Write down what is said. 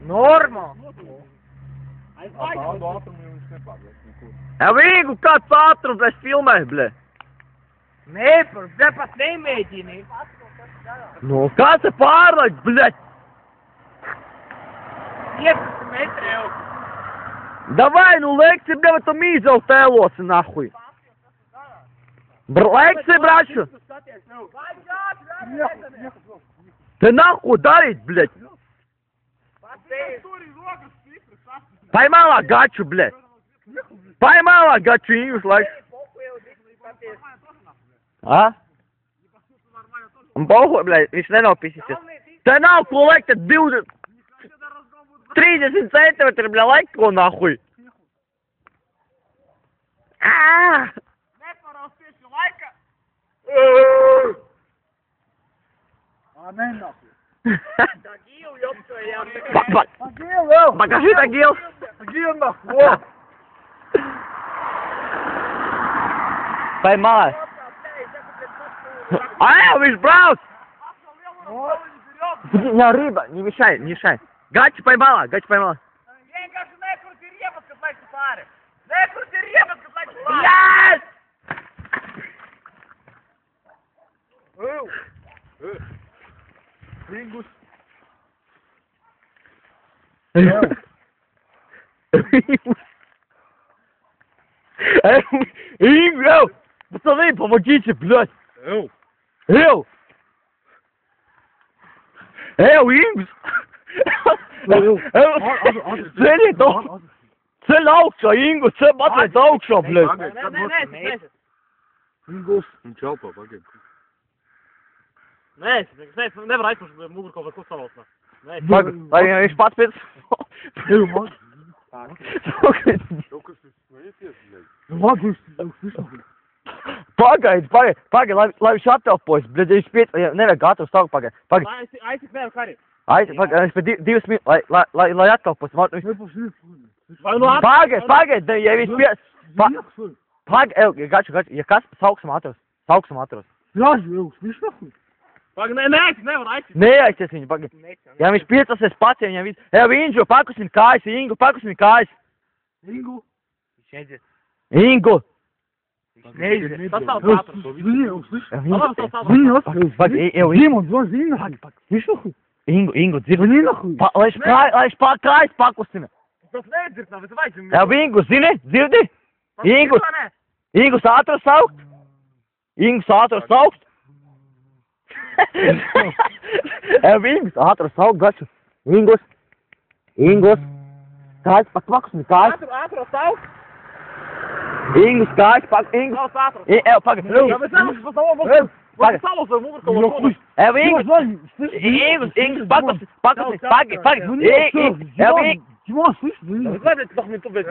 Norma! Vīgu, kāds ātrums, es filmēju, ble. Nē, par pat nemēģini. Nu, kāds ir pārlaik, ble? 15 metri jau. Давай, ну лекции, бля, в этом мизал тайлосы, нахуй. Лекции, брачу. Ты нахуй дарить, блядь. Поймала гачу, блядь. Поймала гачу, и ушла. А? Похуй, блядь, viņš nenopīsīsies. Te nav ko liekt, 30 centimetri, bļa, laik ko nahuj. Neparausties laika. Nenopi. Tagīl, jopsojām. Tagīl, jau. Покажи Тагил. Tagīl, нахуй. Поймала. Viņš brauc. Не, рыба, не мешай, не мешай. Гачу поймала, гачу поймала. Vienkārši nekrути riepas, kad laiki pāri. Nekrути riepas, kad laiki pāri. Yes! Ringus. Ингус! Пацаны, помогите, блядь! Эл! Ингус! Ceļ augšā, Ingu, ceļ atliec augšā, blēd. Nē. Ingus un čelpā, pagaid. Nē, nevar aizpušt mugurkaulu vai ko savalsnā. Vai viņš pats pēc... Pagaid, lai viņš attelpojas, blēd, viņš piec... Nevajag gatavs tauku, pagaid. Aizsik nevar kari. Pagaid, pēc 2 minūtes, lai attelpojas. Pagaid, ja viņš piec... Pagaid, gaču, ja kas, sauksim atros. Pagaid, nevar aizsik. Neaizsies viņu, pagaid. Ja viņš piecasies pats, ja viņš... Viņš jau pakusini kājas, Ingu, pakusini kājas. Ingu. Ingu! Neizvies. Tas nav patrs. Ingu, dzirdi? Lai viņš kājas pakusina. Tas nedzird nav, bet vajag. Ingu, zini? Dzirdi? Ingus ātros saukt? Ingus ātros saukt? Ingus ātros saukt, gaču. Ingus. Kājas pakusina, kājas. Ātros saukt. Ingus kājas pakusina. Nav ātros. Pagaid. Jā, bet nevis pa savu. Vai salos vai mugurkaulu? Ingus pakusina. Pagaid. Vai tu bet.